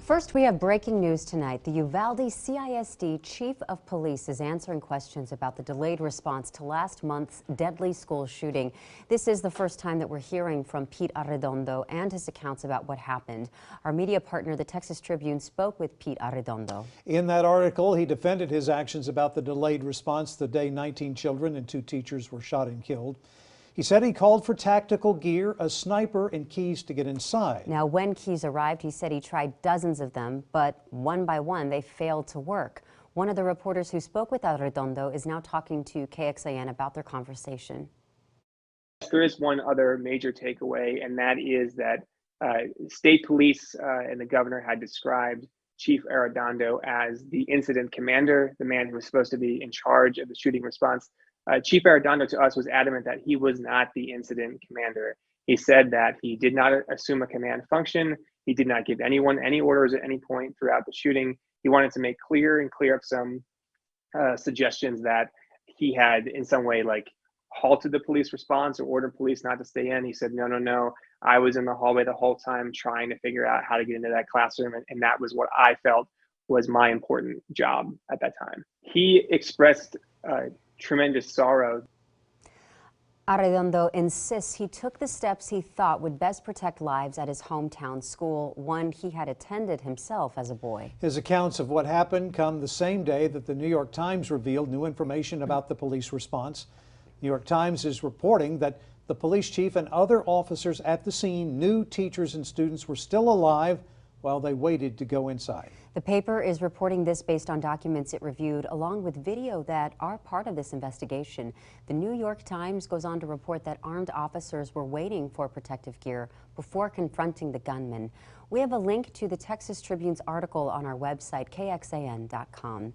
First, we have breaking news tonight. The Uvalde CISD Chief of Police is answering questions about the delayed response to last month's deadly school shooting. This is the first time that we're hearing from Pete Arredondo and his accounts about what happened. Our media partner, the Texas Tribune, spoke with Pete Arredondo. In that article, he defended his actions about the delayed response the day 19 children and 2 teachers were shot and killed. He said he called for tactical gear, a sniper, and keys to get inside. Now, when keys arrived, he said he tried dozens of them, but one by one, they failed to work. One of the reporters who spoke with Arredondo is now talking to KXAN about their conversation. There is one other major takeaway, and that is that state police and the governor had described Chief Arredondo as the incident commander, the man who was supposed to be in charge of the shooting response. Chief Arredondo to us was adamant that he was not the incident commander. He said that he did not assume a command function. He did not give anyone any orders at any point throughout the shooting. He wanted to make clear and clear up some suggestions that he had in some way halted the police response or ordered police not to stay in. He said, no, I was in the hallway the whole time trying to figure out how to get into that classroom. And that was what I felt was my important job at that time. He expressed tremendous sorrow. Arredondo insists he took the steps he thought would best protect lives at his hometown school, one he had attended himself as a boy. His accounts of what happened come the same day that the New York Times revealed new information about the police response. New York Times is reporting that the police chief and other officers at the scene knew teachers and students were still alive while they waited to go inside. The paper is reporting this based on documents it reviewed, along with video that are part of this investigation. The New York Times goes on to report that armed officers were waiting for protective gear before confronting the gunman. We have a link to the Texas Tribune's article on our website, kxan.com.